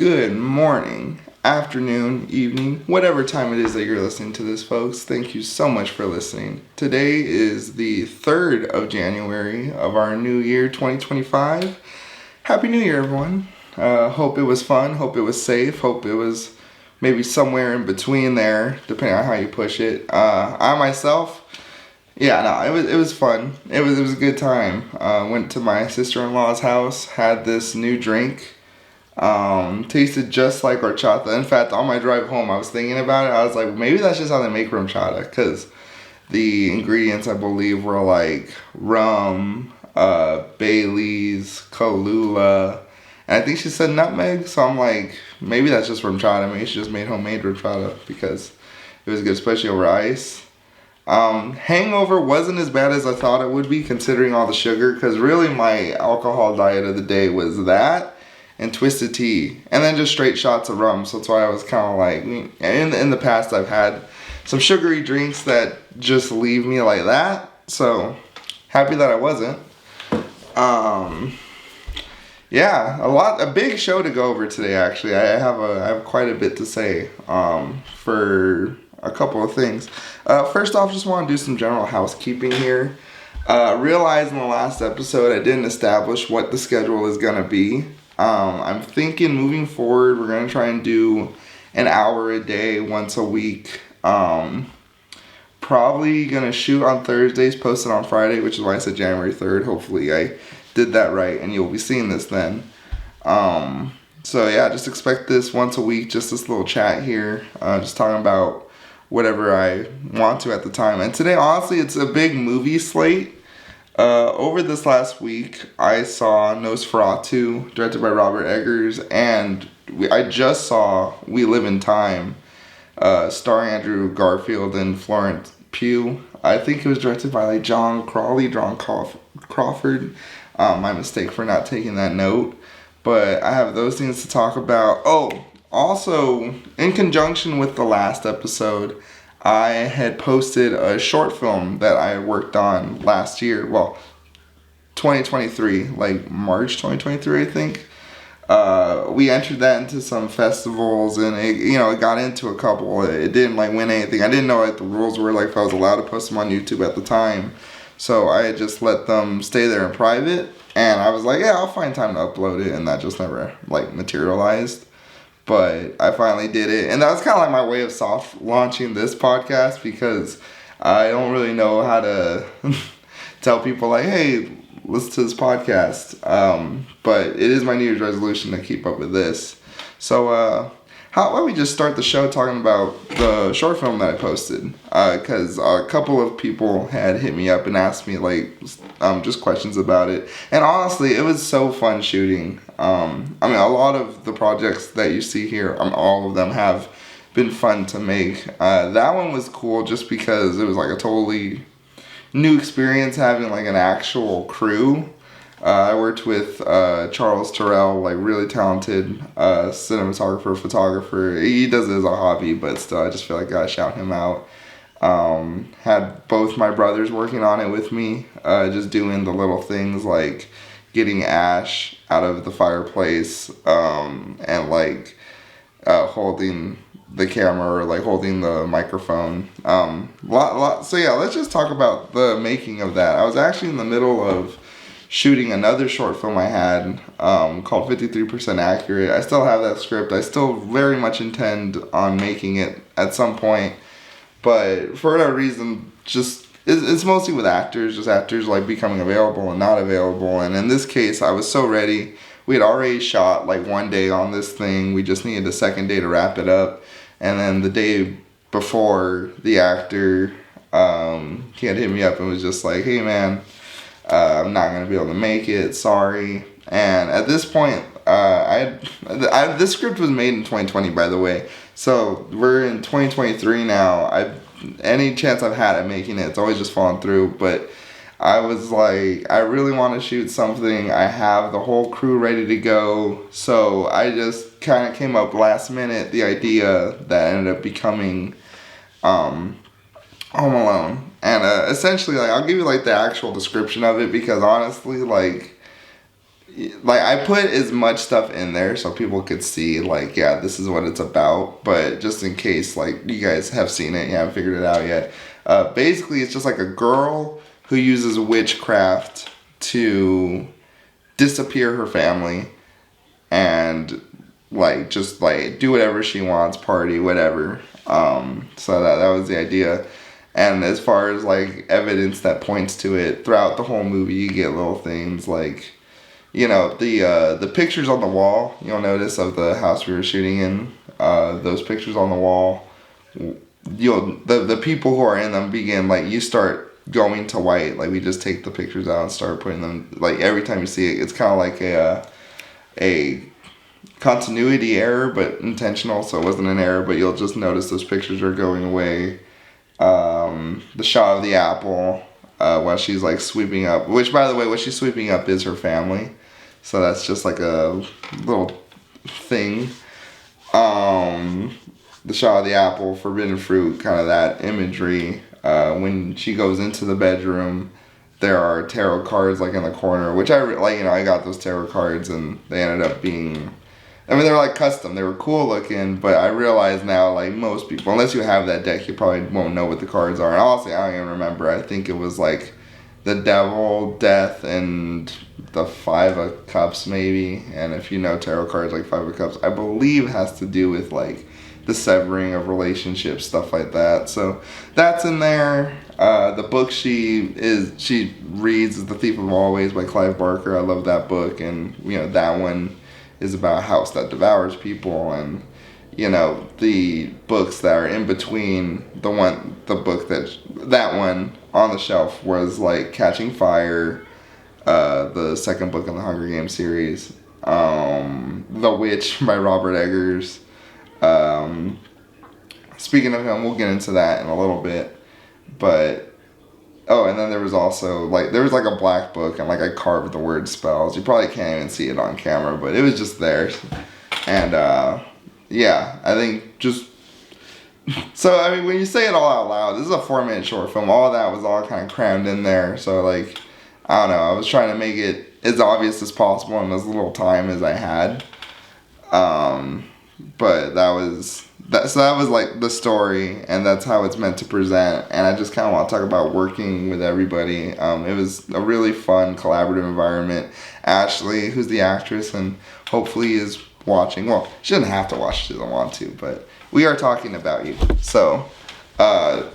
Good morning, afternoon, evening, whatever time it is that you're listening to this, folks. Thank you so much for listening. Today is the 3rd of January of our new year, 2025. Happy New Year, everyone. Hope it was fun. Hope it was safe. Hope it was maybe somewhere in between there, depending on how you push it. I myself, it was fun. It was a good time. Went to my sister-in-law's house, had this new drink. Tasted just like horchata. In fact, on my drive home, I was thinking about it. I was like, maybe that's just how they make horchata, because the ingredients, I believe, were like rum, Bailey's, Kahlua, and I think she said nutmeg. So I'm like, maybe that's just horchata. Maybe she just made homemade horchata because it was good, especially over ice. Hangover wasn't as bad as I thought it would be, considering all the sugar, because really my alcohol diet of the day was that and twisted tea, and then just straight shots of rum. So that's why I was kind of like, in the past I've had some sugary drinks that just leave me like that. So happy that I wasn't. A big show to go over today. Actually, I have quite a bit to say for a couple of things. First off, just want to do some general housekeeping here. Realized in the last episode I didn't establish what the schedule is gonna be. I'm thinking moving forward, we're going to try and do an hour a day, once a week. Probably going to shoot on Thursdays, post it on Friday, which is why I said January 3rd. Hopefully I did that right, and you'll be seeing this then. Just expect this once a week, just this little chat here, just talking about whatever I want to at the time. And today, honestly, it's a big movie slate. Over this last week, I saw Nosferatu, directed by Robert Eggers, and I just saw We Live in Time, starring Andrew Garfield and Florence Pugh. I think it was directed by John Crawford. My mistake for not taking that note. But I have those things to talk about. Oh, also, in conjunction with the last episode, I had posted a short film that I worked on last year. Well, 2023, March 2023, I think. We entered that into some festivals, and it got into a couple. It didn't win anything. I didn't know what the rules were, if I was allowed to post them on YouTube at the time. So I just let them stay there in private, and I was like, yeah, I'll find time to upload it, and that just never materialized. But I finally did it, and that was kind of my way of soft launching this podcast, because I don't really know how to tell people hey, listen to this podcast. But it is my New Year's resolution to keep up with this. So why don't we just start the show talking about the short film that I posted? Because a couple of people had hit me up and asked me just questions about it. And honestly, it was so fun shooting. A lot of the projects that you see here, all of them have been fun to make. That one was cool just because it was a totally new experience having an actual crew. I worked with Charles Terrell, really talented cinematographer, photographer. He does it as a hobby, but still, I just feel I gotta shout him out. Had both my brothers working on it with me, just doing the little things like getting ash out of the fireplace, and holding the camera or holding the microphone. So yeah, let's just talk about the making of that. I was actually in the middle of shooting another short film I had called 53% Accurate. I still have that script. I still very much intend on making it at some point, but for whatever reason, it's mostly with actors, just actors becoming available and not available. And in this case, I was so ready. We had already shot one day on this thing. We just needed a second day to wrap it up. And then the day before, the actor, he had hit me up and was just like, hey man, I'm not going to be able to make it, sorry. And at this point, this script was made in 2020, by the way. So we're in 2023 now. Any chance I've had at making it, it's always just fallen through. But I was I really want to shoot something. I have the whole crew ready to go. So I just kind of came up last minute, the idea that ended up becoming Home Alone. And essentially, I'll give you the actual description of it, because honestly, like I put as much stuff in there so people could see like, yeah, this is what it's about, but just in case like you guys have seen it, you haven't figured it out yet. Basically it's just like a girl who uses witchcraft to disappear her family and like just like do whatever she wants, party, whatever. So that was the idea. And as far as like evidence that points to it throughout the whole movie, you get little things like, you know, the pictures on the wall, you'll notice, of the house we were shooting in, those pictures on the wall, the people who are in them begin, like, you start going to white, like, we just take the pictures out and start putting them, like, every time you see it, it's kind of like a continuity error, but intentional, so it wasn't an error, but you'll just notice those pictures are going away. The shot of the apple, while she's, like, sweeping up, which, by the way, what she's sweeping up is her family. So that's just like a little thing. The shot of the apple, forbidden fruit, kind of that imagery. When she goes into the bedroom, there are tarot cards like in the corner, which I got those tarot cards and they ended up being, I mean, they were like custom. They were cool looking, but I realize now, like most people, unless you have that deck, you probably won't know what the cards are. And honestly, I don't even remember. I think it was like the devil, death, and the Five of Cups maybe. And if you know tarot cards like Five of Cups, I believe has to do with like the severing of relationships, stuff like that. So that's in there. The book she reads is The Thief of Always by Clive Barker. I love that book, and you know that one is about a house that devours people. And you know the books that are in between that one on the shelf was like Catching Fire, the second book in the Hunger Games series, The Witch by Robert Eggers. Speaking of him, we'll get into that in a little bit, but and then there was also like a black book, and like I carved the word spells. You probably can't even see it on camera, but it was just there. And yeah, I think just so, I mean, when you say it all out loud, this is a 4-minute short film. All of that was all kind of crammed in there. So, like, I don't know. I was trying to make it as obvious as possible in as little time as I had. But that was like the story, and that's how it's meant to present. And I just kind of want to talk about working with everybody. It was a really fun, collaborative environment. Ashley, who's the actress, and hopefully is watching. Well, she doesn't have to watch. She doesn't want to, but we are talking about you. So,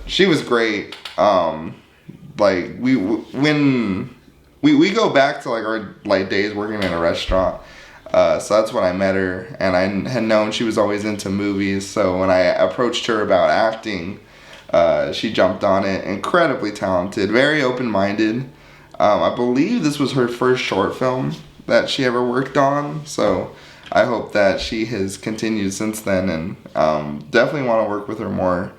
she was great. Like when we go back to like our like days working in a restaurant. So that's when I met her, and I had known she was always into movies. So when I approached her about acting, she jumped on it. Incredibly talented, very open-minded. I believe this was her first short film that she ever worked on. So I hope that she has continued since then, and definitely want to work with her more.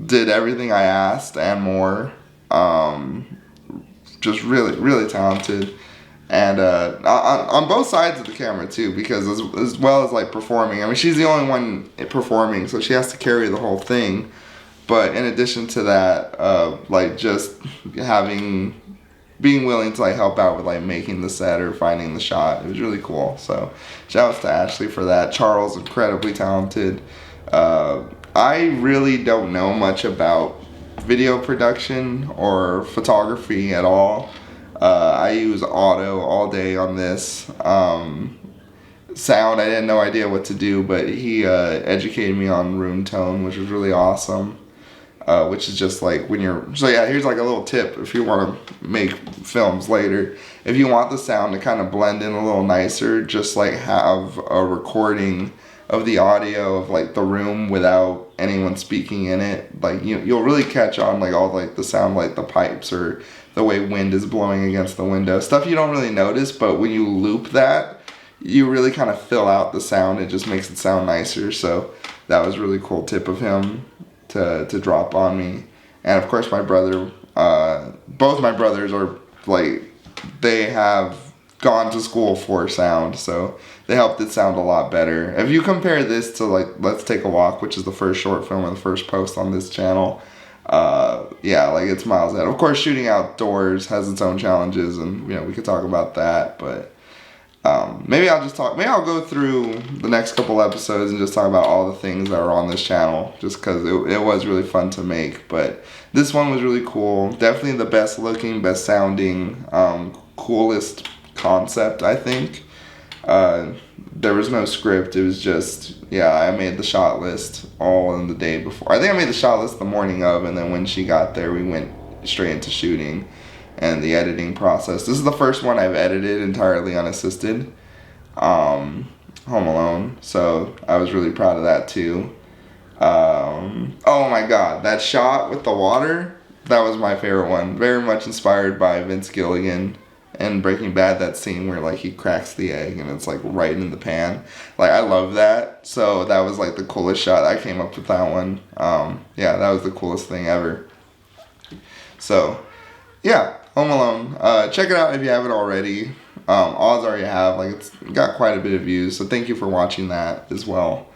Did everything I asked and more. Just really, really talented. And on both sides of the camera too, because as well as like performing, I mean, she's the only one performing, so she has to carry the whole thing. But in addition to that, like just being willing to like help out with like making the set or finding the shot, it was really cool. So shout outs to Ashley for that. Charles, incredibly talented. I really don't know much about video production or photography at all. I use auto all day on this. Sound, I had no idea what to do, but he educated me on room tone, which was really awesome. Which is just like when you're, so yeah, here's like a little tip if you want to make films later. If you want the sound to kind of blend in a little nicer, just like have a recording of the audio of like the room without anyone speaking in it. Like you'll really catch on like all like the sound, like the pipes or the way wind is blowing against the window. Stuff you don't really notice, but when you loop that, you really kind of fill out the sound. It just makes it sound nicer. So that was a really cool tip of him to drop on me. And of course my brother, both my brothers are like, they have gone to school for sound, so they helped it sound a lot better. If you compare this to like Let's Take a Walk, which is the first short film and the first post on this channel, Yeah, like it's miles ahead. Of course, shooting outdoors has its own challenges, and we could talk about that. But maybe I'll go through the next couple episodes and just talk about all the things that are on this channel, just because it was really fun to make. But this one was really cool. Definitely the best looking, best sounding, coolest concept, I think. There was no script. It was just, I made the shot list all in the day before. I think I made the shot list the morning of, and then when she got there, we went straight into shooting and the editing process. This is the first one I've edited entirely unassisted, Home Alone, so I was really proud of that too. Oh my god, that shot with the water, that was my favorite one. Very much inspired by Vince Gilligan and Breaking Bad, that scene where like he cracks the egg and it's like right in the pan. Like, I love that. So that was like the coolest shot. I came up with that one. That was the coolest thing ever. So yeah, Home Alone. Check it out if you haven't already. Odds are you have. Like, it's got quite a bit of views, so thank you for watching that as well.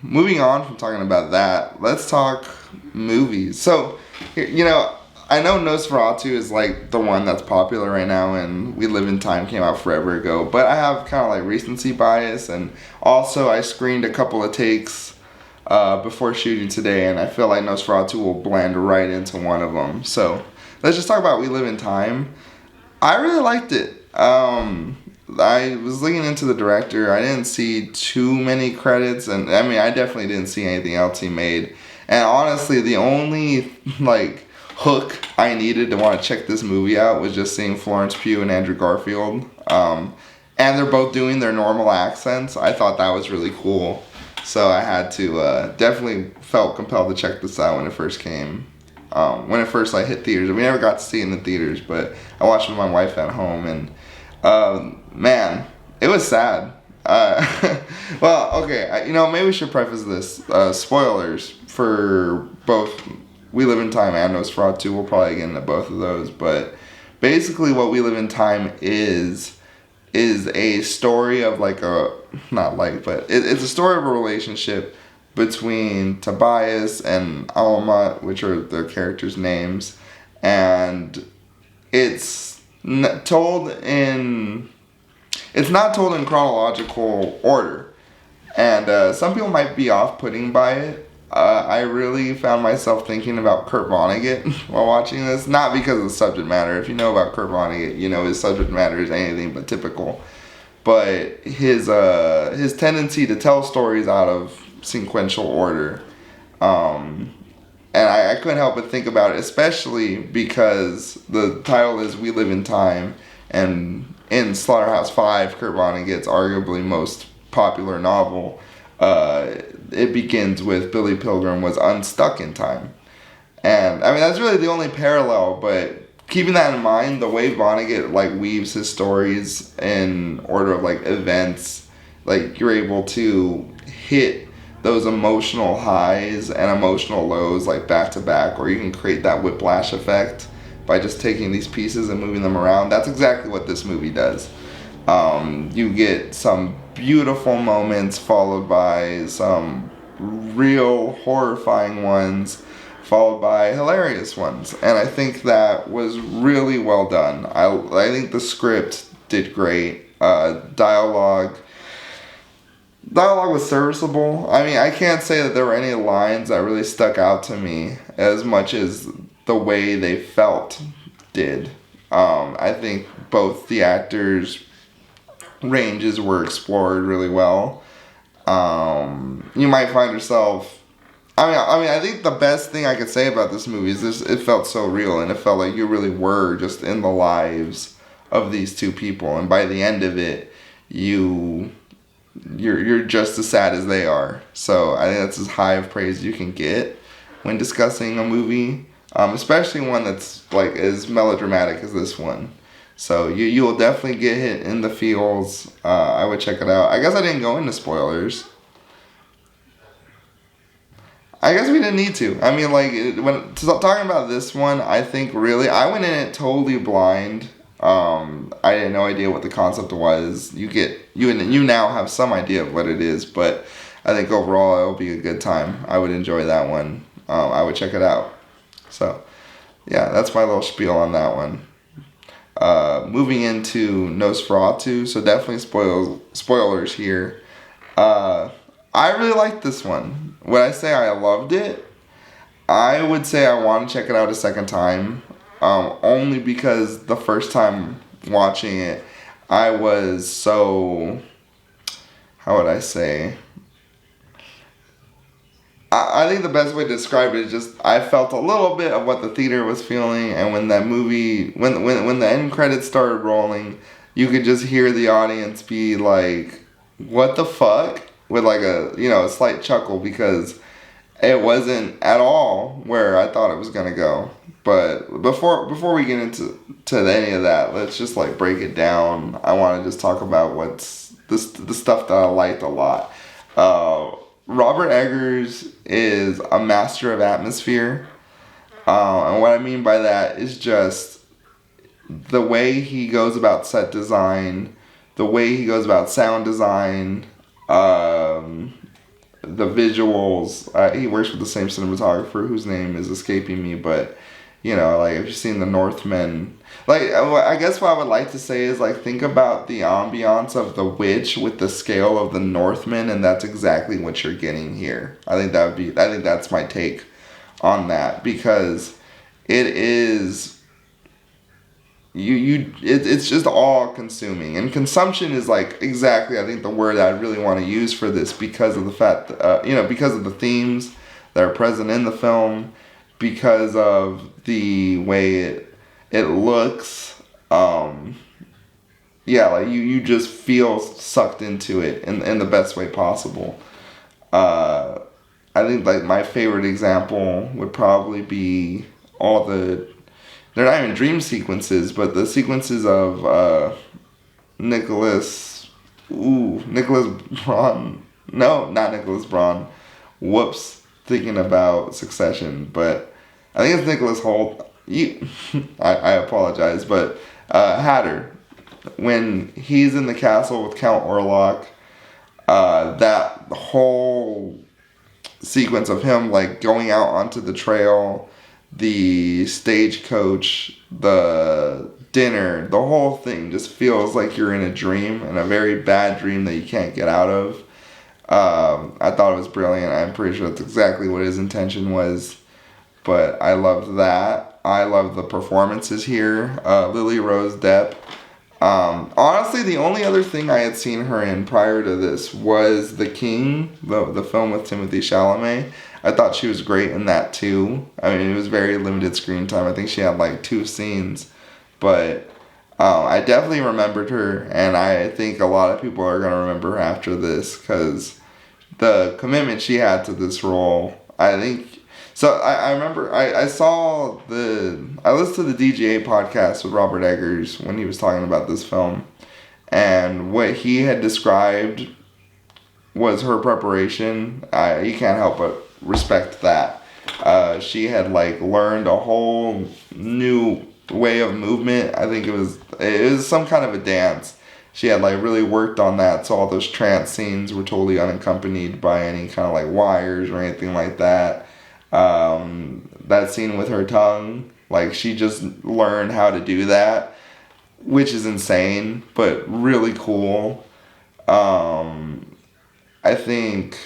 Moving on from talking about that, let's talk movies. So, I know Nosferatu is like the one that's popular right now, and We Live in Time came out forever ago, but I have kind of like recency bias, and also I screened a couple of takes before shooting today, and I feel like Nosferatu will blend right into one of them. So let's just talk about We Live in Time. I really liked it. I was looking into the director. I didn't see too many credits, and I mean, I definitely didn't see anything else he made. And honestly, the only hook I needed to want to check this movie out was just seeing Florence Pugh and Andrew Garfield. And they're both doing their normal accents. I thought that was really cool. So I had to, definitely felt compelled to check this out when it first came. When it first hit theaters. We never got to see it in the theaters, but I watched it with my wife at home, and man, it was sad. Well, okay, maybe we should preface this. Spoilers for both We Live in Time and Nosferatu. We'll probably get into both of those, but basically what We Live in Time is a story of it's a story of a relationship between Tobias and Alma, which are their characters' names, and it's not told in chronological order, and some people might be off-putting by it. I really found myself thinking about Kurt Vonnegut while watching this, not because of the subject matter. If you know about Kurt Vonnegut, his subject matter is anything but typical, but his tendency to tell stories out of sequential order, and I couldn't help but think about it, especially because the title is We Live in Time, and in Slaughterhouse-Five, Kurt Vonnegut's arguably most popular novel, it begins with Billy Pilgrim was unstuck in time. And I mean, that's really the only parallel, but keeping that in mind, the way Vonnegut weaves his stories in order of events, you're able to hit those emotional highs and emotional lows back to back, or you can create that whiplash effect by just taking these pieces and moving them around. That's exactly what this movie does. You get some beautiful moments followed by some real horrifying ones, followed by hilarious ones, and I think that was really well done. I think the script did great. Dialogue was serviceable. I mean, I can't say that there were any lines that really stuck out to me as much as the way they felt did. I think both the actors' ranges were explored really well. You might find yourself... I think the best thing I could say about this movie is it felt so real, and it felt like you really were just in the lives of these two people, and by the end of it, you're just as sad as they are. So I think that's as high of praise you can get when discussing a movie, especially one that's as melodramatic as this one. So you will definitely get hit in the feels. I would check it out. I guess I didn't go into spoilers. I guess we didn't need to. I mean, when talking about this one, I think really I went in it totally blind. I had no idea what the concept was. You now have some idea of what it is, but I think overall it'll be a good time. I would enjoy that one. I would check it out. So, yeah, that's my little spiel on that one. Moving into Nosferatu, so definitely spoilers here. I really liked this one. When I say I loved it, I would say I want to check it out a second time. Only because the first time watching it, I was so, how would I say? I think the best way to describe it is just I felt a little bit of what the theater was feeling, and when that movie, when the end credits started rolling, you could just hear the audience be like, "What the fuck?" with like a slight chuckle, because it wasn't at all where I thought it was gonna go. But before we get into any of that, let's just like break it down. I want to just talk about what's the stuff that I liked a lot. Robert Eggers is a master of atmosphere. And what I mean by that is just the way he goes about set design, the way he goes about sound design, the visuals. He works with the same cinematographer whose name is escaping me, but like if you've seen The Northman, like I guess what I would like to say is like think about the ambiance of The Witch with the scale of The Northman, and that's exactly what you're getting here. I think that's my take on that, because it is it's just all consuming, and consumption is like exactly I think the word I really want to use for this, because of the fact because of the themes that are present in the film, because of the way it looks. Like you just feel sucked into it in the best way possible. I think like my favorite example would probably be they're not even dream sequences, but the sequences of Nicholas Braun. No, not Nicholas Braun. Whoops, thinking about Succession, but I think it's Nicholas Hoult. I apologize, but Hatter, when he's in the castle with Count Orlok, that whole sequence of him like going out onto the trail, the stagecoach, the dinner, the whole thing just feels like you're in a dream, and a very bad dream that you can't get out of. I thought it was brilliant. I'm pretty sure that's exactly what his intention was. But I loved that. I love the performances here. Lily Rose Depp. Honestly, the only other thing I had seen her in prior to this was The King, the film with Timothée Chalamet. I thought she was great in that too. I mean, it was very limited screen time. I think she had like 2 scenes. But I definitely remembered her, and I think a lot of people are going to remember her after this, because the commitment she had to this role, I think. So I remember I listened to the DGA podcast with Robert Eggers when he was talking about this film, and what he had described was her preparation. You can't help but respect that. She had like learned a whole new way of movement. I think it was some kind of a dance. She had like really worked on that, so all those trance scenes were totally unaccompanied by any kind of like wires or anything like that. That scene with her tongue, like she just learned how to do that, which is insane, but really cool. I think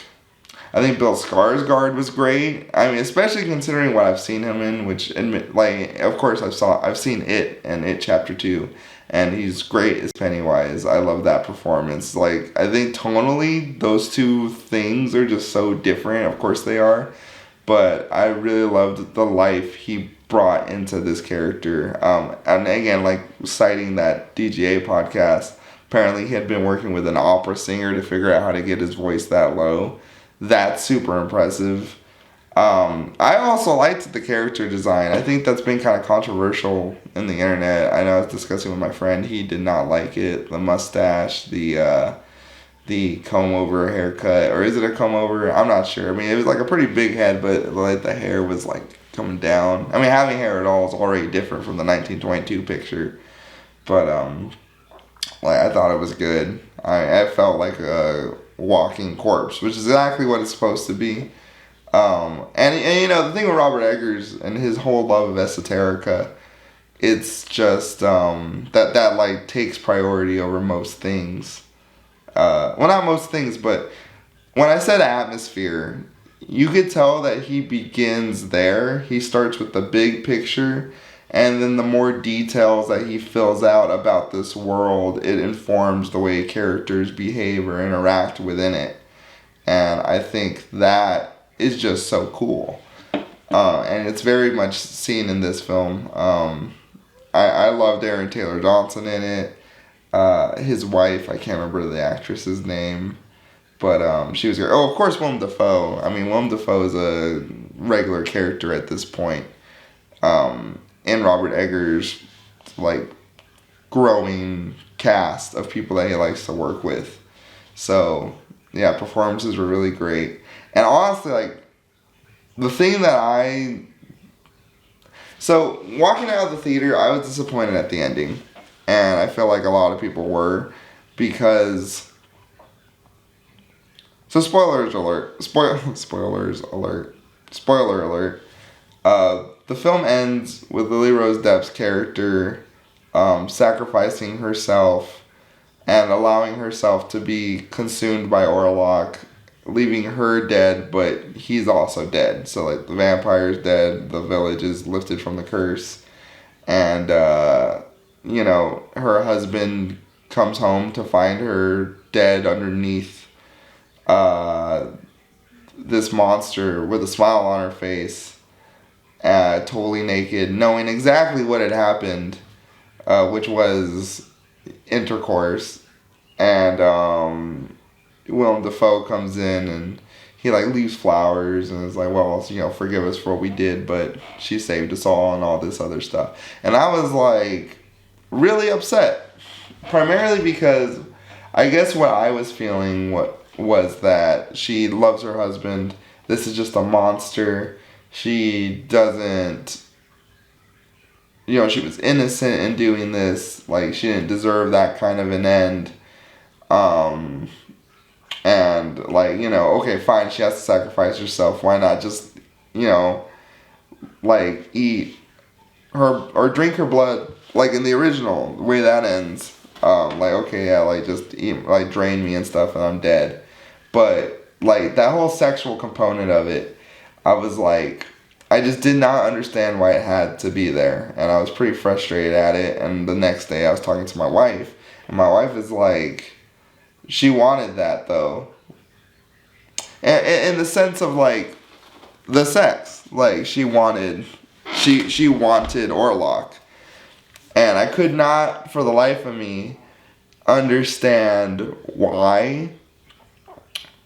Bill Skarsgård was great. I mean, especially considering what I've seen him in, which of course I've seen It and It Chapter 2, and he's great as Pennywise. I love that performance. Like, I think tonally those two things are just so different. Of course they are. But I really loved the life he brought into this character. And again, like citing that DGA podcast, apparently he had been working with an opera singer to figure out how to get his voice that low. That's super impressive. I also liked the character design. I think that's been kind of controversial in the internet. I know I was discussing with my friend. He did not like it. The mustache, the comb over haircut, or is it a comb over? I'm not sure. I mean, it was like a pretty big head, but like the hair was like coming down. I mean, having hair at all is already different from the 1922 picture, but like I thought it was good. I felt like a walking corpse, which is exactly what it's supposed to be. And you know, the thing with Robert Eggers and his whole love of esoterica, it's just that like takes priority over most things. Well, not most things, but when I said atmosphere, you could tell that he begins there. He starts with the big picture, and then the more details that he fills out about this world, it informs the way characters behave or interact within it. And I think that is just so cool. And it's very much seen in this film. I loved Aaron Taylor Johnson in it. His wife, I can't remember the actress's name, but she was great. Oh, of course, Willem Dafoe. I mean, Willem Dafoe is a regular character at this point. In Robert Eggers' like growing cast of people that he likes to work with. So yeah, performances were really great. And honestly, like the thing that so walking out of the theater, I was disappointed at the ending, and I feel like a lot of people were, because. So spoilers alert. Spoilers alert. Spoiler alert. The film ends with Lily Rose Depp's character sacrificing herself and allowing herself to be consumed by Orlok, leaving her dead, but he's also dead. So like the vampire's dead, the village is lifted from the curse, and you know, her husband comes home to find her dead underneath this monster with a smile on her face, totally naked, knowing exactly what had happened, which was intercourse. And Willem Dafoe comes in and he like leaves flowers and is like, well, you know, forgive us for what we did, but she saved us all and all this other stuff. And I was like really upset, primarily because I guess what I was feeling was that she loves her husband. This is just a monster. She doesn't, you know, she was innocent in doing this. Like, she didn't deserve that kind of an end. And like, you know, okay, fine, she has to sacrifice herself. Why not just, you know, like eat her or drink her blood, like in the original, the way that ends. Like, okay, yeah, like just eat, like drain me and stuff and I'm dead. But like that whole sexual component of it, I was like, I just did not understand why it had to be there. And I was pretty frustrated at it. And the next day I was talking to my wife, and my wife is like, she wanted that though. And in the sense of like the sex, like she wanted Orlok. And I could not, for the life of me, understand why.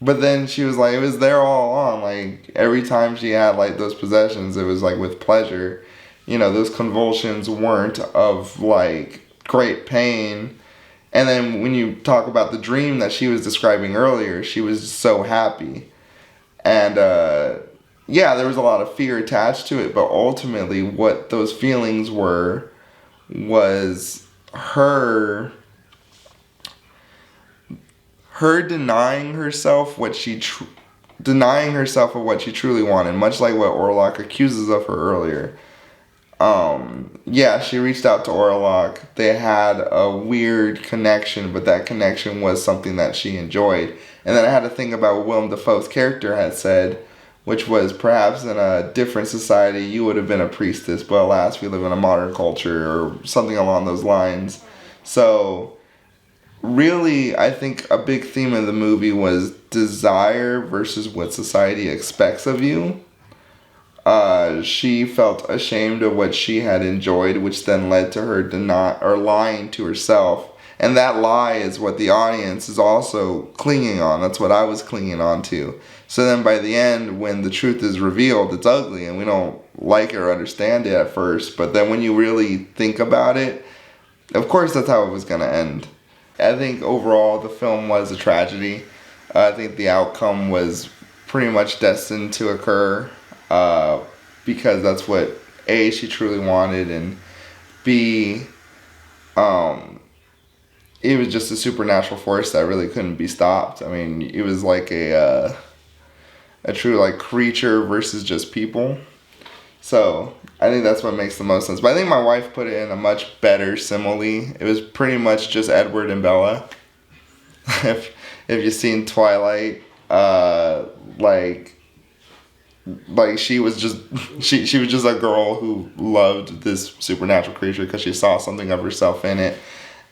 But then she was like, it was there all along. Like, every time she had, like, those possessions, it was, like, with pleasure. You know, those convulsions weren't of, like, great pain. And then when you talk about the dream that she was describing earlier, she was so happy. And, yeah, there was a lot of fear attached to it. But ultimately, what those feelings were was her denying herself of what she truly wanted, much like what Orlok accuses of her earlier. Yeah, she reached out to Orlok. They had a weird connection, but that connection was something that she enjoyed. And then I had to think about what Willem Dafoe's character had said, which was, perhaps in a different society you would have been a priestess, but alas, we live in a modern culture, or something along those lines. So really, I think a big theme of the movie was desire versus what society expects of you. She felt ashamed of what she had enjoyed, which then led to her lying to herself. And that lie is what the audience is also clinging on. That's what I was clinging on to. So then by the end, when the truth is revealed, it's ugly and we don't like it or understand it at first. But then when you really think about it, of course that's how it was going to end. I think overall the film was a tragedy. I think the outcome was pretty much destined to occur, because that's what A, she truly wanted, and B, it was just a supernatural force that really couldn't be stopped. I mean, it was like a a true like creature versus just people. So I think that's what makes the most sense. But I think my wife put it in a much better simile. It was pretty much just Edward and Bella. if you've seen Twilight, like she was just she was just a girl who loved this supernatural creature because she saw something of herself in it,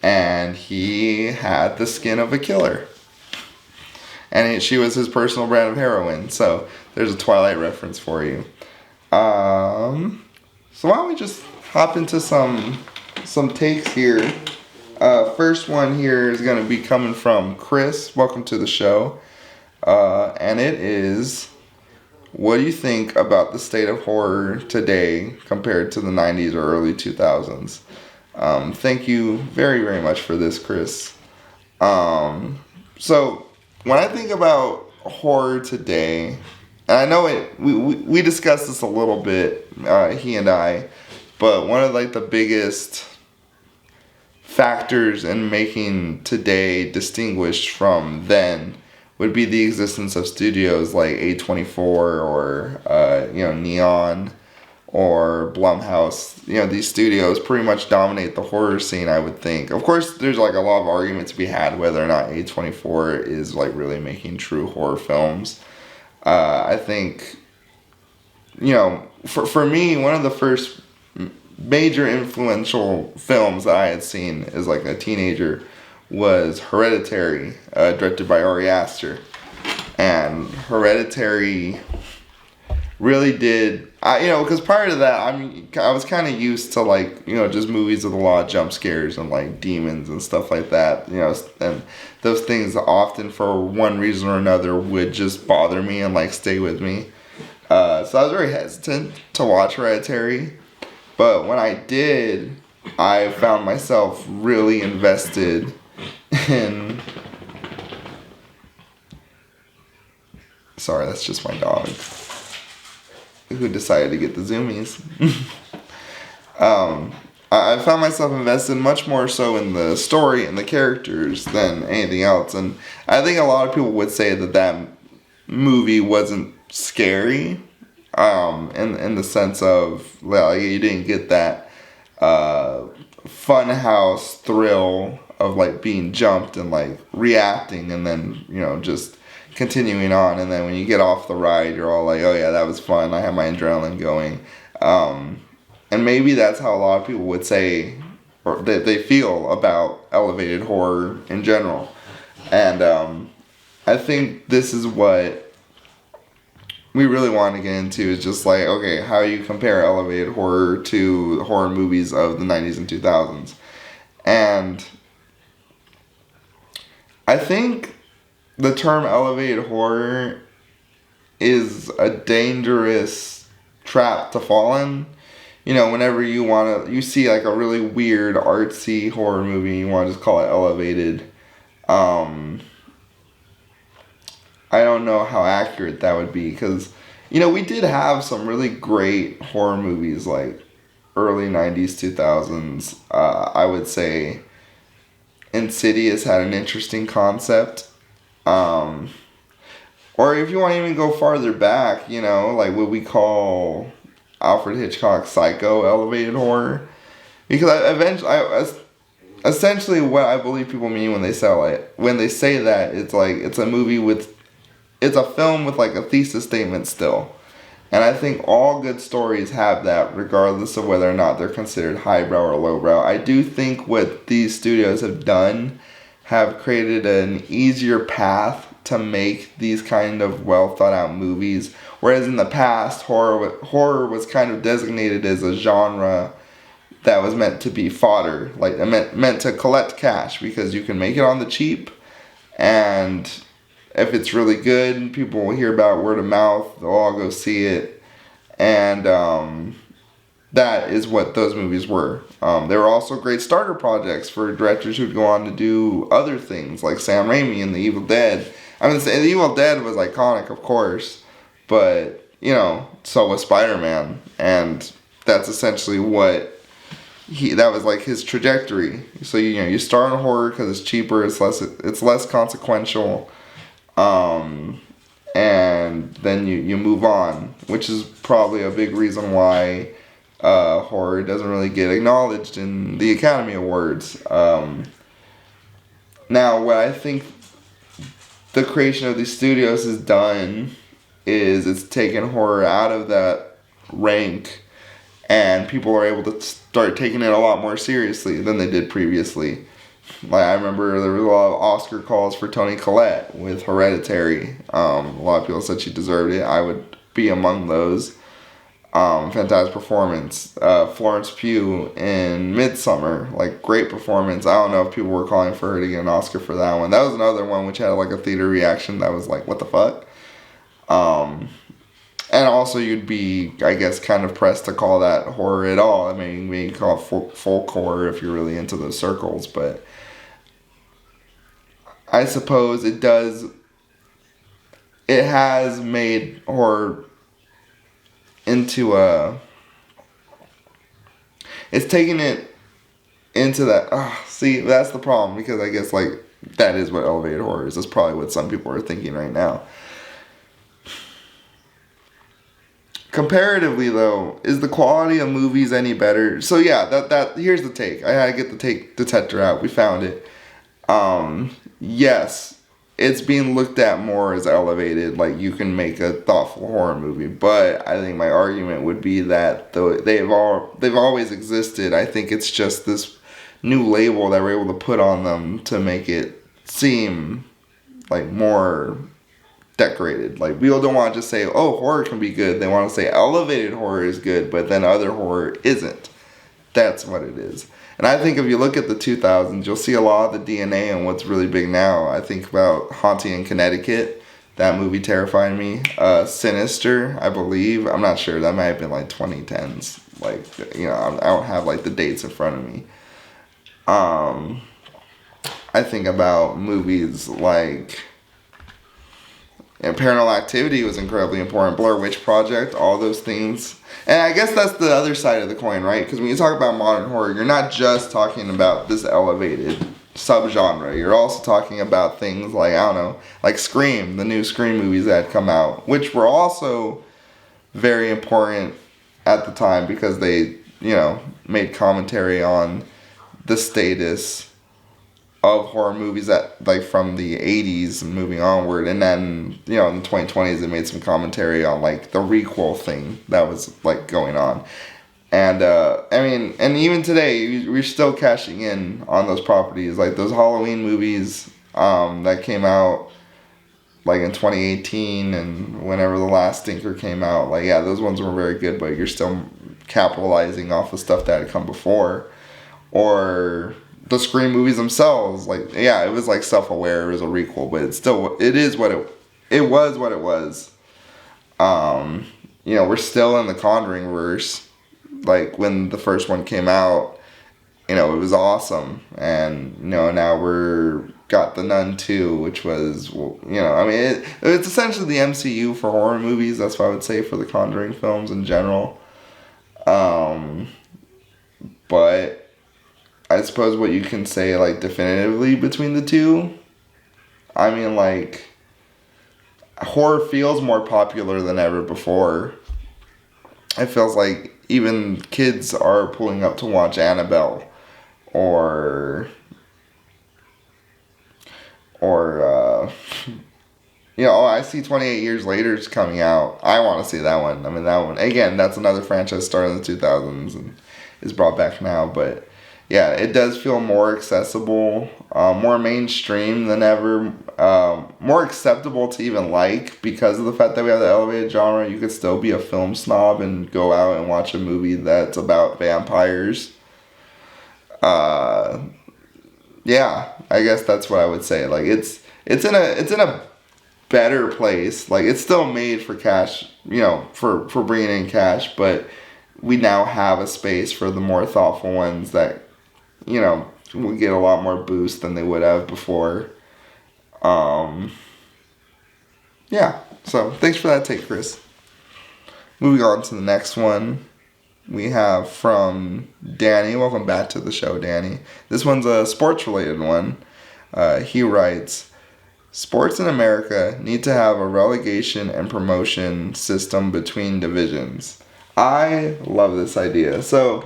and he had the skin of a killer, and she was his personal brand of heroine. So there's a Twilight reference for you. So why don't we just hop into some takes here. First one here is going to be coming from Chris. Welcome to the show. And it is, what do you think about the state of horror today compared to the 90s or early 2000s? Thank you very, very much for this, Chris. So when I think about horror today, and I know we discussed this a little bit, he and I, but one of like the biggest factors in making today distinguished from then would be the existence of studios like A24 or Neon or Blumhouse. These studios pretty much dominate the horror scene, I would think. Of course, there's like a lot of argument to be had whether or not A24 is like really making true horror films. I think, for me, one of the first major influential films that I had seen as like a teenager was Hereditary, directed by Ari Aster. And Hereditary really did, because prior to that, I was kind of used to like, just movies with a lot of jump scares and like demons and stuff like that, and those things often for one reason or another would just bother me and like stay with me. So I was very hesitant to watch Hereditary, but when I did, I found myself really invested in... Sorry, that's just my dog who decided to get the zoomies. I found myself invested much more so in the story and the characters than anything else. And I think a lot of people would say that movie wasn't scary, in the sense of, well, you didn't get that funhouse thrill of like being jumped and like reacting and then, just continuing on. And then when you get off the ride, you're all like, oh yeah, that was fun. I have my adrenaline going. And maybe that's how a lot of people would say, or that they feel about elevated horror in general. And I think this is what we really want to get into, is just like, okay, how you compare elevated horror to horror movies of the 90s and 2000s. And I think the term elevated horror is a dangerous trap to fall in. Whenever you see like a really weird artsy horror movie, you want to just call it elevated. I don't know how accurate that would be, because, we did have some really great horror movies like early 90s, 2000s. I would say Insidious had an interesting concept. Or if you want to even go farther back, like what we call Alfred Hitchcock's Psycho elevated horror. Because essentially what I believe people mean when they say that, it's like it's a film with like a thesis statement still. And I think all good stories have that, regardless of whether or not they're considered highbrow or lowbrow. I do think what these studios have done have created an easier path to make these kind of well thought out movies. Whereas in the past, horror was kind of designated as a genre that was meant to be fodder, like meant to collect cash because you can make it on the cheap, and if it's really good, people will hear about it word of mouth, they'll all go see it, and that is what those movies were. They were also great starter projects for directors who'd go on to do other things, like Sam Raimi and The Evil Dead. The Evil Dead was iconic, of course, but, so was Spider-Man, and that's essentially what that was like his trajectory. So, you start in horror because it's cheaper, it's less consequential, and then you move on, which is probably a big reason why horror doesn't really get acknowledged in the Academy Awards. Now, what I think the creation of these studios has done is it's taken horror out of that rank, and people are able to start taking it a lot more seriously than they did previously. Like, I remember there was a lot of Oscar calls for Toni Collette with Hereditary. A lot of people said she deserved it. I would be among those. Fantastic performance. Florence Pugh in Midsummer, like, great performance. I don't know if people were calling for her to get an Oscar for that one. That was another one which had like a theater reaction that was like, what the fuck? And also you'd be, I guess, kind of pressed to call that horror at all. I mean, you can call it folk horror if you're really into those circles, but I suppose it has made horror into it's taking it into that, see, that's the problem, because I guess, like, that is what elevated horror is. That's probably what some people are thinking right now. Comparatively, though, is the quality of movies any better? So yeah, that here's the take. I had to get the take detector out. We found it. Yes, it's being looked at more as elevated. Like, you can make a thoughtful horror movie, but I think my argument would be that they've always existed. I think it's just this new label that we're able to put on them to make it seem like more decorated. Like, people don't want to just say, oh, horror can be good. They want to say elevated horror is good, but then other horror isn't. That's what it is. And I think if you look at the 2000s, you'll see a lot of the DNA and what's really big now. I think about Haunting in Connecticut. That movie terrified me. Sinister, I believe. I'm not sure. That might have been like 2010s. Like, you know, I don't have like the dates in front of me. I think about movies like, and Paranormal Activity was incredibly important. Blair Witch Project, all those things. And I guess that's the other side of the coin, right? Because when you talk about modern horror, you're not just talking about this elevated subgenre. You're also talking about things like, I don't know, like Scream, the new Scream movies that had come out, which were also very important at the time because they, you know, made commentary on the status of horror movies that, like, from the 80s and moving onward, and then, you know, in the 2020s they made some commentary on, like, the requel thing that was, like, going on. And I mean, and even today we're still cashing in on those properties, like those Halloween movies that came out like in 2018 and whenever The Last Stinker came out. Like, yeah, those ones were very good, but you're still capitalizing off of stuff that had come before. Or the Scream movies themselves, like, yeah, it was like self-aware, it was a requel, but it was what it was. You know, we're still in the Conjuring verse. Like, when the first one came out, you know, it was awesome, and, you know, now got The Nun 2, which was, you know, I mean, it's essentially the MCU for horror movies. That's what I would say for the Conjuring films in general. But I suppose what you can say, like, definitively between the two, I mean, like, horror feels more popular than ever before. It feels like even kids are pulling up to watch Annabelle or you know, I see 28 Years Later is coming out. I want to see that one. I mean, that one, again, that's another franchise started in the 2000s and is brought back now, but yeah, it does feel more accessible, more mainstream than ever, more acceptable to even like, because of the fact that we have the elevated genre. You could still be a film snob and go out and watch a movie that's about vampires. Yeah, I guess that's what I would say. Like, it's in a better place. Like, it's still made for cash, you know, for bringing in cash, but we now have a space for the more thoughtful ones that, you know, will get a lot more boost than they would have before. Yeah, so thanks for that take, Chris. Moving on to the next one, we have from Danny. Welcome back to the show, Danny. This one's a sports-related one. He writes, Sports in America need to have a relegation and promotion system between divisions. I love this idea. So,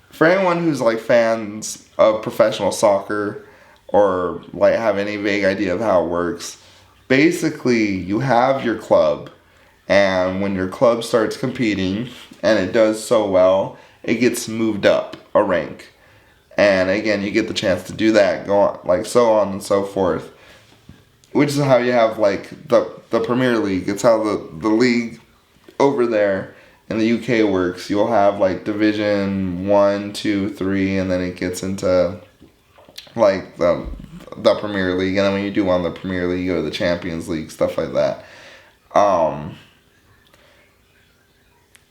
for anyone who's like fans of professional soccer or like have any vague idea of how it works, basically you have your club, and when your club starts competing and it does so well, it gets moved up a rank. And again, you get the chance to do that, go on, like so on and so forth. Which is how you have like the Premier League. It's how the league over there in the UK works. You'll have like Division 1, 2, 3, and then it gets into like the Premier League. And then when you do on the Premier League, you go to the Champions League, stuff like that.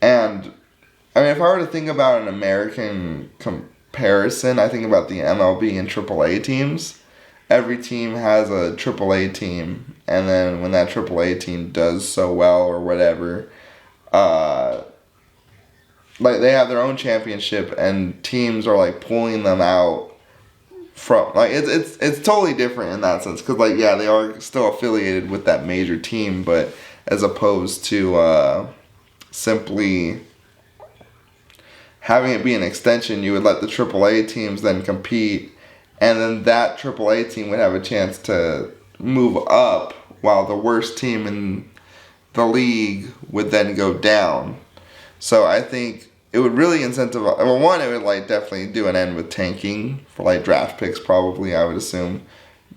And I mean, if I were to think about an American comparison, I think about the MLB and AAA teams. Every team has a AAA team, and then when that AAA team does so well or whatever, like they have their own championship, and teams are like pulling them out from like it's totally different in that sense, because like yeah, they are still affiliated with that major team, but as opposed to simply having it be an extension, you would let the AAA teams then compete. And then that AAA team would have a chance to move up, while the worst team in the league would then go down. So I think it would really incentivize. Well, one, it would like definitely do an end with tanking for like draft picks, probably, I would assume,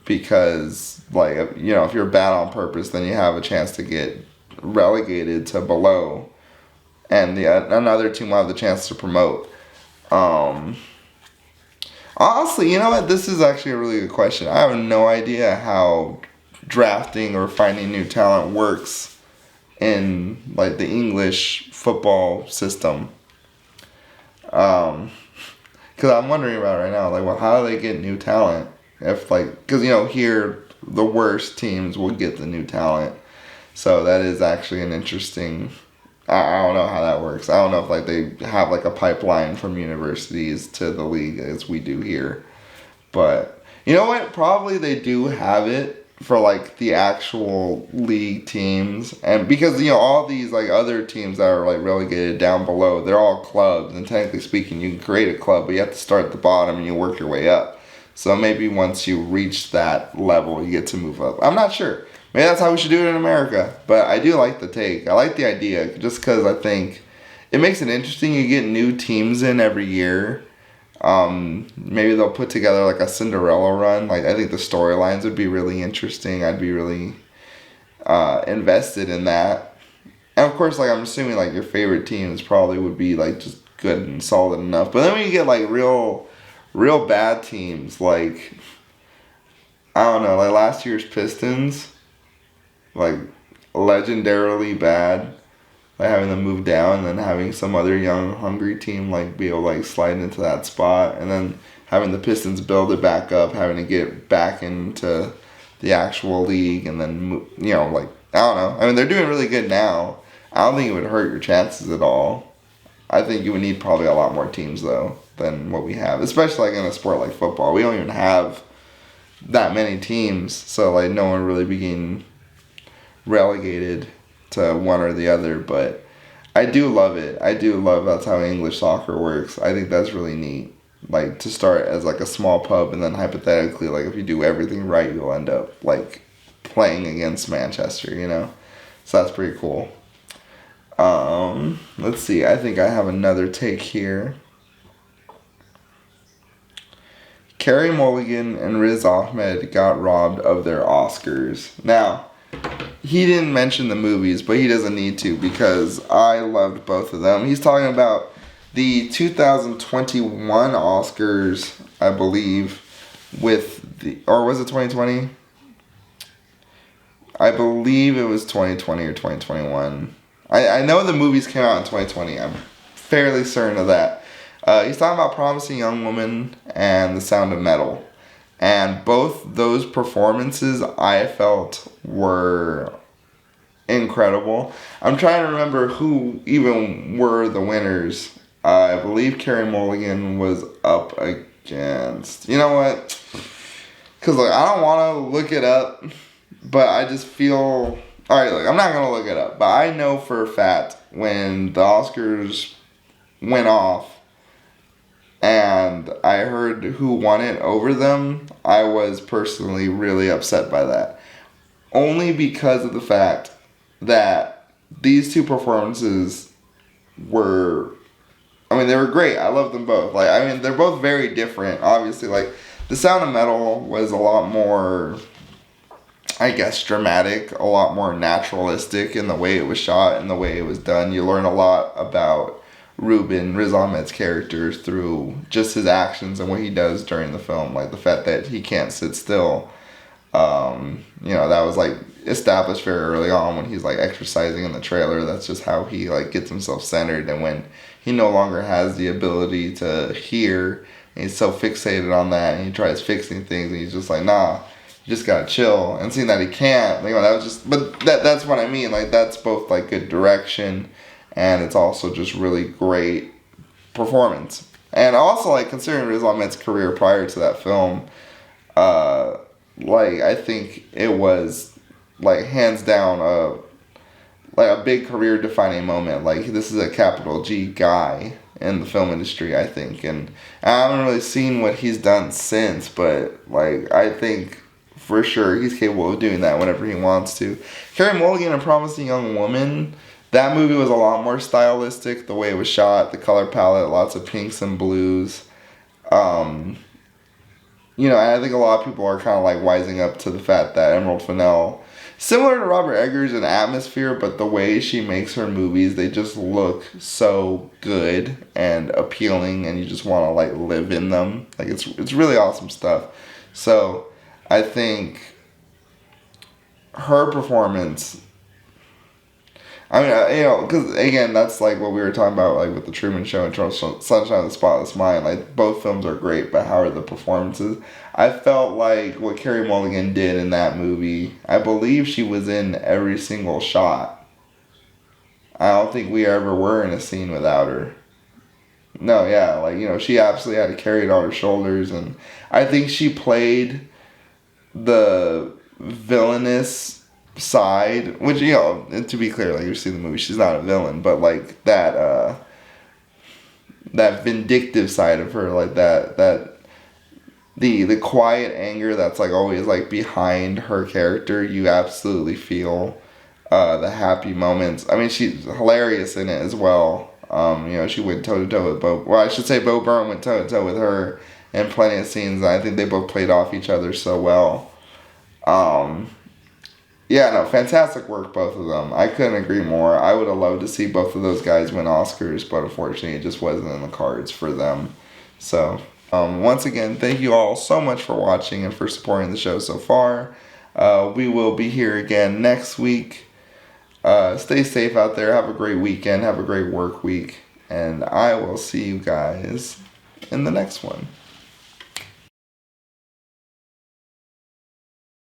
because like if you're bad on purpose, then you have a chance to get relegated to below, and another team will have the chance to promote. Honestly, you know what? This is actually a really good question. I have no idea how drafting or finding new talent works in like the English football system. Because I'm wondering about it right now. Like, well, how do they get new talent? If like, because here the worst teams will get the new talent. So that is actually an interesting. I don't know how that works. I don't know if like they have like a pipeline from universities to the league as we do here. But you know what? Probably they do have it for like the actual league teams, and because all these like other teams that are like relegated down below, they're all clubs, and technically speaking, you can create a club, but you have to start at the bottom and you work your way up. So maybe once you reach that level, you get to move up. I'm not sure. Maybe that's how we should do it in America. But I do like the take. I like the idea just because I think it makes it interesting. You get new teams in every year. Maybe they'll put together like a Cinderella run. Like I think the storylines would be really interesting. I'd be really invested in that. And of course, like I'm assuming like your favorite teams probably would be like just good and solid enough. But then when you get like real bad teams, like I don't know, like last year's Pistons. Like legendarily bad, like having them move down and then having some other young hungry team like be able to like slide into that spot, and then having the Pistons build it back up, having to get back into the actual league, and then like I don't know. I mean, they're doing really good now. I don't think it would hurt your chances at all. I think you would need probably a lot more teams though than what we have, especially like in a sport like football. We don't even have that many teams, so like no one really being relegated to one or the other. But I do love it. I do love that's how English soccer works. I think that's really neat. Like to start as like a small pub, and then hypothetically, like if you do everything right, you'll end up like playing against Manchester, So that's pretty cool. Let's see. I think I have another take here. Carey, Mulligan, and Riz Ahmed got robbed of their Oscars. Now, he didn't mention the movies, but he doesn't need to because I loved both of them. He's talking about the 2021 Oscars, I believe, or was it 2020? I believe it was 2020 or 2021. I know the movies came out in 2020. I'm fairly certain of that. He's talking about Promising Young Woman and The Sound of Metal. And both those performances I felt were incredible. I'm trying to remember who even were the winners. I believe Carey Mulligan was up against... You know what? Because I don't want to look it up but I just feel... Alright, look, I'm not going to look it up, but I know for a fact when the Oscars went off and I heard who won it over them, I was personally really upset by that. Only because of the fact that these two performances were... I mean, they were great. I love them both. Like, I mean, they're both very different. Obviously, like, The Sound of Metal was a lot more, I guess, dramatic, a lot more naturalistic in the way it was shot and the way it was done. You learn a lot about Riz Ahmed's character through just his actions and what he does during the film. Like, the fact that he can't sit still. You know, that was, like, established very early on when he's, like, exercising in the trailer. That's just how he, like, gets himself centered. And when he no longer has the ability to hear, and he's so fixated on that, and he tries fixing things, and he's just like, nah, you just gotta chill. And seeing that he can't, you know, that was just... But that's what I mean. Like, that's both, like, good direction, and it's also just really great performance. And also, like, considering Riz Ahmed's career prior to that film, like, I think it was, like, hands down a big career-defining moment. Like, this is a capital G guy in the film industry, I think. And I haven't really seen what he's done since, but, like, I think for sure he's capable of doing that whenever he wants to. Carey Mulligan, A Promising Young Woman, that movie was a lot more stylistic, the way it was shot, the color palette, lots of pinks and blues. You know, I think a lot of people are kind of, like, wising up to the fact that Emerald Fennell, similar to Robert Eggers in atmosphere, but the way she makes her movies, they just look so good and appealing, and you just want to, like, live in them. Like, it's really awesome stuff. So, I think her performance... I mean, you know, because, again, that's, like, what we were talking about, like, with The Truman Show and Sunshine of the Spotless Mind. Like, both films are great, but how are the performances? I felt like what Carey Mulligan did in that movie, I believe she was in every single shot. I don't think we ever were in a scene without her. No, yeah, like, you know, she absolutely had to carry it on her shoulders, and I think she played the villainous side, which, you know, and to be clear, like, you've seen the movie, she's not a villain, but, like, that vindictive side of her, like, the quiet anger that's, like, always, like, behind her character, you absolutely feel the happy moments. I mean, she's hilarious in it as well. You know, she went toe-to-toe with Bo... Well, I should say Bo Burnham went toe-to-toe with her in plenty of scenes, and I think they both played off each other so well. Yeah, no, fantastic work, both of them. I couldn't agree more. I would have loved to see both of those guys win Oscars, but unfortunately it just wasn't in the cards for them. So, once again, thank you all so much for watching and for supporting the show so far. We will be here again next week. Stay safe out there. Have a great weekend. Have a great work week. And I will see you guys in the next one.